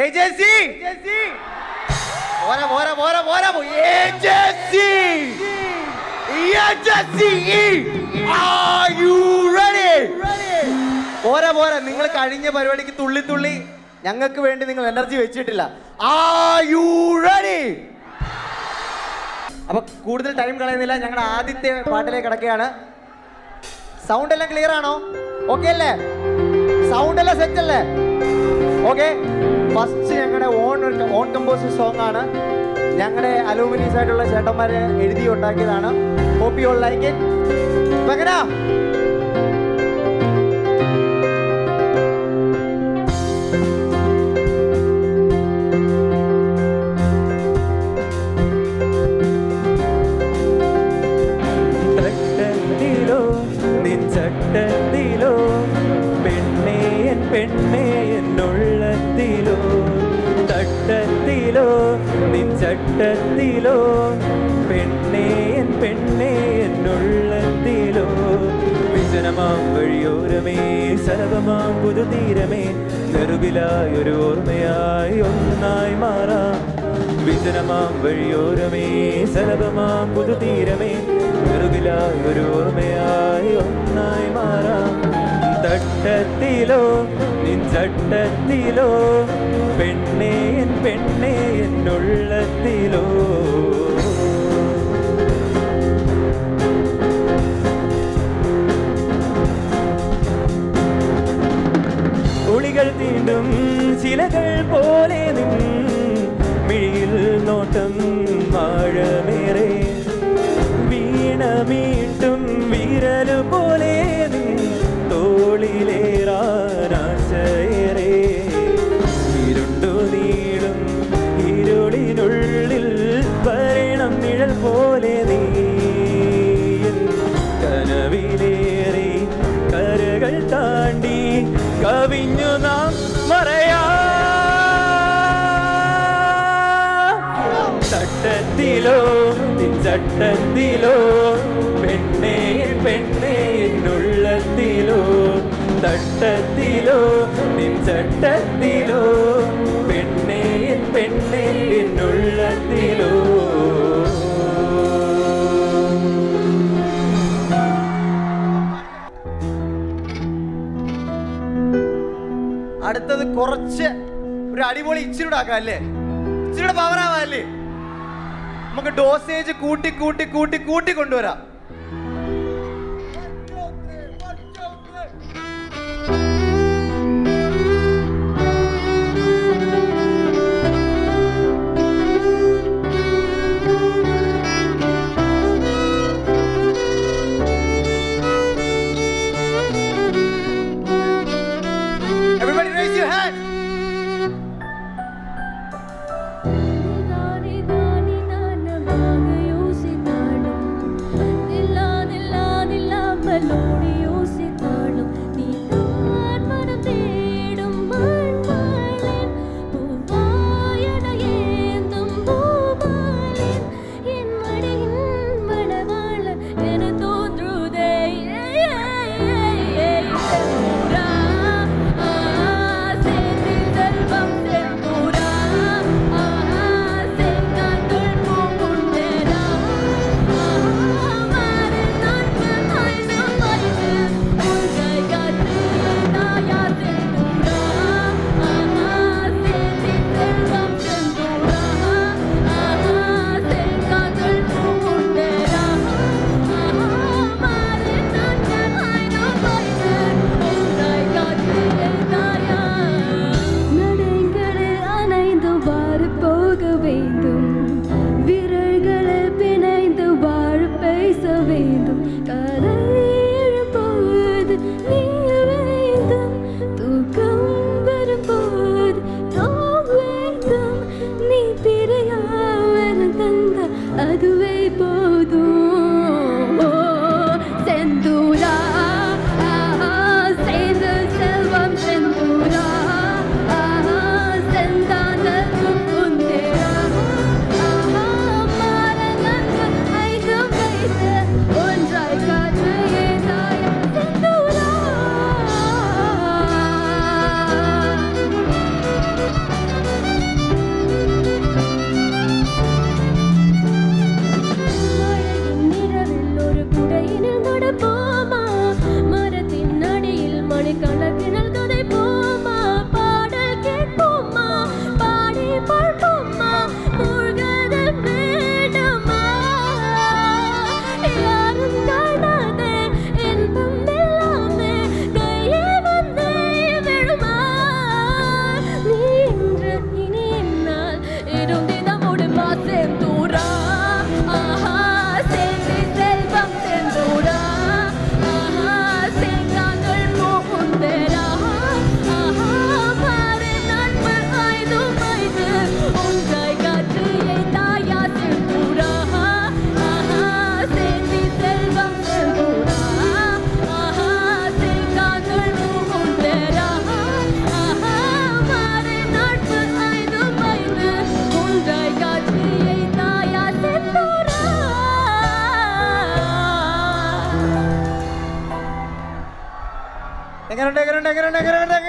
AJC. Bora. AJC. Are you ready? Bora. നിങ്ങൾ കഴിഞ്ഞ പരിപാടിക്ക് തുള്ളി ഞങ്ങൾക്ക് വേണ്ടി നിങ്ങൾ എനർജി വെച്ചിട്ടില്ല. Are you ready? അപ്പോൾ കൂടുതൽ ടൈം കളയുന്നില്ല. ഞങ്ങളുടെ ആദ്യത്തെ പാട്ടിലേക്ക് കടക്കുകയാണ്. സൗണ്ട് എല്ലാം ക്ലിയർ ആണോ? ഓക്കെ അല്ലേ? സൗണ്ട് എല്ലാം സെറ്റ് അല്ലേ? ഓക്കെ. ഫസ്റ്റ് ഞങ്ങളുടെ ഓൺ കമ്പോസ് സോങ് ആണ്. ഞങ്ങളുടെ അലൂമിനീസ് ആയിട്ടുള്ള ചേട്ടന്മാർ എഴുതി ഉണ്ടാക്കിയതാണ്. Hope you all like it. എങ്ങനാ? ചട്ടത്തിലോ പെണ്ണേ എന്നുള്ളത്തിലോ തട്ടത്തിലോ നിൻ ചട്ടത്തിലോ പെണ്ണേ എന്നുള്ളത്തിലോ വിജനമാം വഴിയോരമേ സരവമാം പുതുതീരമേ നെറുകിലായൊരു ഓർമ്മയായി ഒന്നായി മാറാം വിജനമാം വഴിയോരമേ സരവമാം പുതുതീരമേ നെറുകിലായൊരു ഓർമ്മയായി ഒന്നായി മാറാം തട്ടത്തിലോ നിൻ ചട്ടത്തിലോ പെണ്ണേ എന്നുള്ളത്തിലോ ഒളികൾ തീണ്ടും ശിലകൾ പോലെ നിൻ മിഴിയിൽ നോട്ടം ആഴമേറെ വീണമീട്ടും വിരലു പോലെ നിൻ തോളിലേറാനാശയേറെ ഇരുണ്ടു നീളും ഇരുളിനുള്ളിൽ വരണം നിഴൽ പോലെ നീ കനവിലേറി കരകൾ താണ്ടി കവിഞ്ഞു നാം മറയാ തട്ടത്തിലോ ചട്ടത്തിലോ പെണ്ണേ എന്നുള്ളത്തിലോ തട്ടത്തിലോ നിൻ ചട്ടത്തിലോ പെണ്ണേ എന്നുള്ളത്തിലോ അടുത്തത് കുറച്ച് ഒരു അടിപൊളി ഇച്ചിരി ആക്കാം അല്ലേ? ഇച്ചിരി പവർ ആവാല്ലേ? നമുക്ക് ഡോസേജ് കൂട്ടി കൊണ്ടുവരാം. Everybody raise your hand.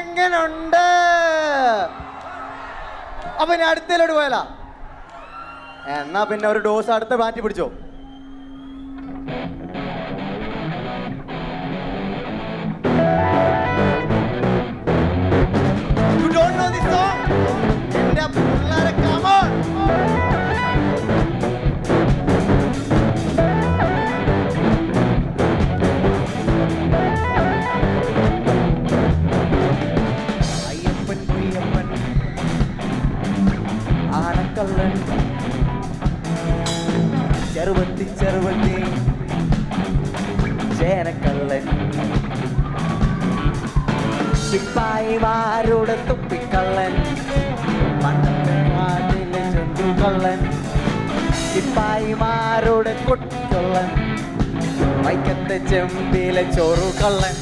എങ്ങനെയുണ്ട്? അപ്പൊ ഇനി അടുത്തേലോട്ട് പോയാലോ? എന്നാ പിന്നെ ഒരു ഡോസ് അടുത്ത മാറ്റി പിടിച്ചോ. You don't know this song? എന്റെ പിള്ളേരെ, come on. അയ്യപ്പൻ പ്രിയപ്പൻ ആനക്കള്ളൻ ചെറുവത്തി ചെറുവത്തി ചേനക്കള്ളൻ സിപ്പായിമാരുടെ തുപ്പിക്കള്ളൻ പണ്ടത്തെ നാട്ടിലെ ചെന്തുകള്ളൻ സിപ്പായിമാരുടെ കൊട്ടിക്കള്ളൻ വൈക്കത്തെ ചെമ്പിലെ ചോറുകള്ളൻ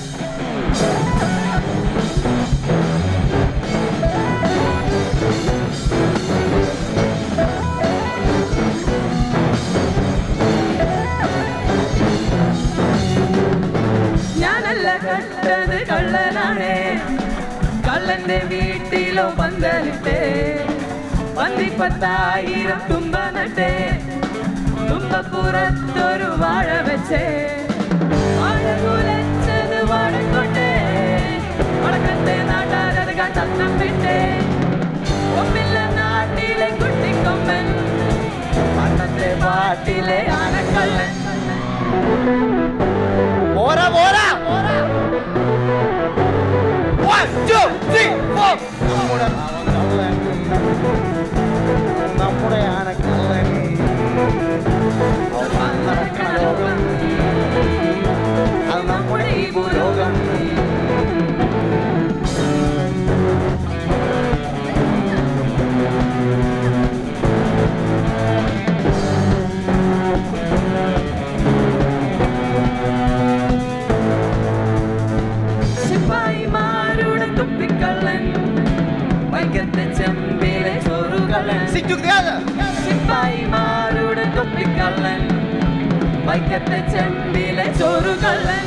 കട്ടത് കള്ളനാണേ കള്ളന്റെ വീട്ടിലോ പന്തലിട്ടേ പന്തിപ്പത്തായിരം തുമ്പ നട്ടേ തുമ്പപ്പുറത്തൊരു വാഴ വെച്ചേ വാഴ കുലച്ചത് വാഴക്കൊട്ടേ വടക്കത്തെ നാട്ടാരത് കത്തം വിട്ടേ കൊമ്പില്ല നാട്ടിലെ കുട്ടിക്കൊമ്പൻ പണ്ടത്തെ പാട്ടിലെ ആനക്കള്ളൻ പോരാ പോരാ 1 2 3 4 നമ്മുടെ ആനക്കള്ളൻ നടക്കണ ലോകം അത് നമ്മുടെ ഈ ഭൂലോകം ചെമ്പിലെ ചോറുകള്ളൻ സിപ്പായിമാരുടെ തൊപ്പിക്കള്ളൻ വൈക്കത്തെ ചെമ്പിലെ ചോറുകള്ളൻ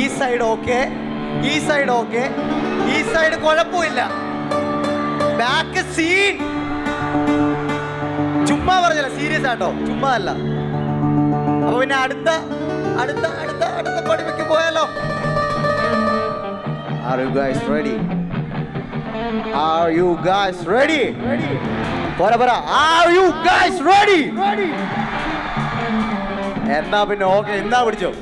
ഈ സൈഡ് ഓക്കെ ഈ സൈഡ് കുഴപ്പമില്ല ബാക്ക് സീൻ ചുമ്മാ പറഞ്ഞല്ല സീരിയസ് ആട്ടോ ചുമ്മാ അല്ല അപ്പൊ പിന്നെ അടുത്ത അടുത്ത അടുത്ത അടുത്ത പഠിപ്പിക്ക് പോയാലോ Are you guys ready? Are you guys ready? പോരാ Are you guys ready? എന്നാ പിന്നെ ഓക്കെ എന്നാ പിടിച്ചോ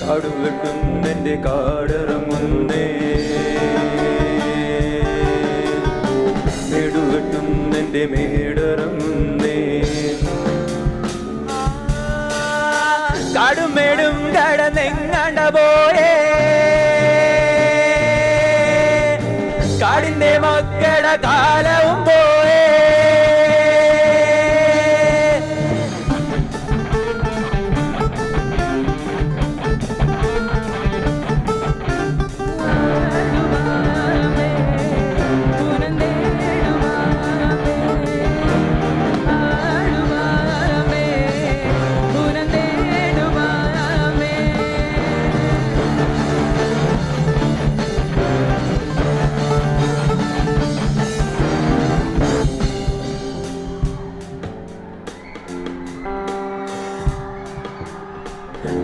കാടുവെട്ടും എൻ്റെ കാടിറങ്ങുന്നേ മേടുവെട്ടും എൻ്റെ മേടിറങ്ങുന്നേ കാടും മേടും കടന്നെങ്ങാണ്ട പോയേ കാടിന്റെ മക്കളുടെ കാലവും പോയേ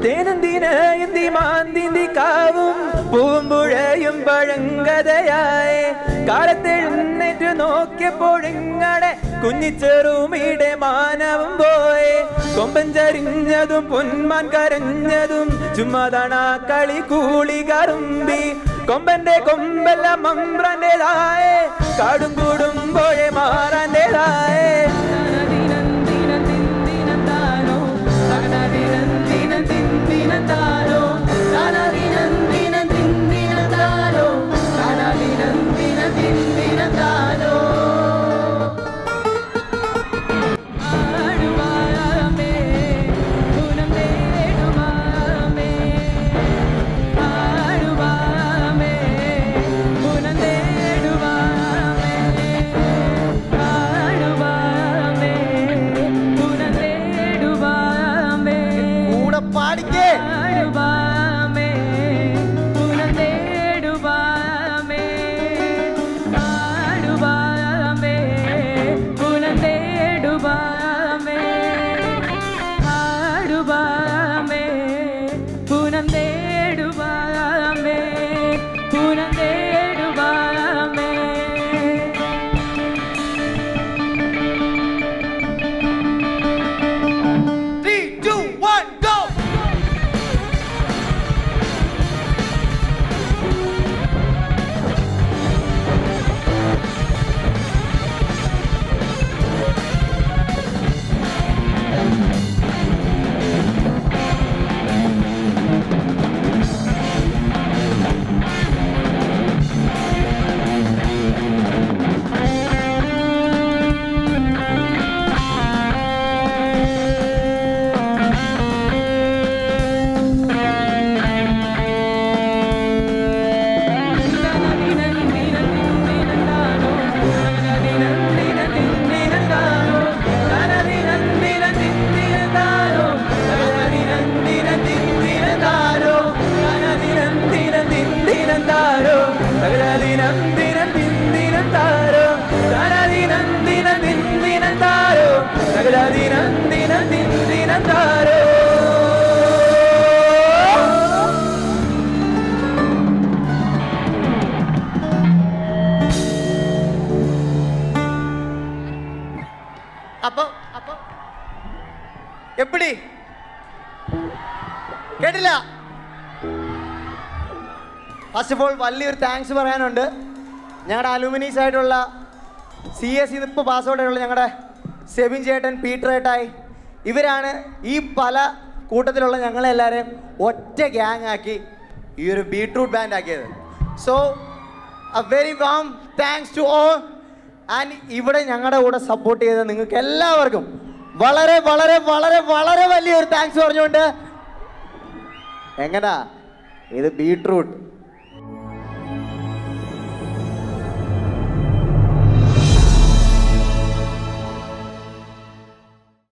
തേനന്തിനയന്തി മാന്തിന്തി കാവും പൂമ്പുഴയും പഴങ്കഥയായി കാലത്തെഴുന്നേറ്റ് നോക്കിയപ്പോഴിങ്ങടെ കുഞ്ഞിച്ചെറുമീടെ മാനവും പോയെ കൊമ്പൻ ചരിഞ്ഞതും പൊന്മാൻ കരഞ്ഞതും ചുമ്മാതാണ കളി കൂളി കറുമ്പി കൊമ്പന്റെ കൊമ്പെല്ലാം മമ്പ്രന്റേതായേ കാടും കൂടുമ്പോഴേ മാറാന്റേതായേ எப்படி കേട്ടില്ല? ഫസ്റ്റ് ഓഫ് ഓൾ വലിയൊരു താങ്ക്സ് പറയാനുണ്ട്. ഞങ്ങളുടെ അലൂമിനീസ് ആയിട്ടുള്ള CS ഇപ്പോൾ പാസ്ഔട്ട് ആയിട്ടുള്ള ഞങ്ങളുടെ സെബിൻ ചേട്ടൻ, പീറ്റർ ഏട്ടായി, ഇവരാണ് ഈ പല കൂട്ടത്തിലുള്ള ഞങ്ങളെല്ലാവരെയും ഒറ്റ ഗ്യാങ് ആക്കി ഈ ഒരു ബീട്രൂട്ട് ബാൻഡ് ആക്കിയത്. So a very warm thanks to all. And ഇവിടെ ഞങ്ങളുടെ കൂടെ സപ്പോർട്ട് ചെയ്ത നിങ്ങൾക്ക് എല്ലാവർക്കും വളരെ വളരെ വളരെ വളരെ വലിയൊരു താങ്ക്സ് പറഞ്ഞുകൊണ്ട്, എങ്ങനാ ഇത് ബീട്രൂട്ട്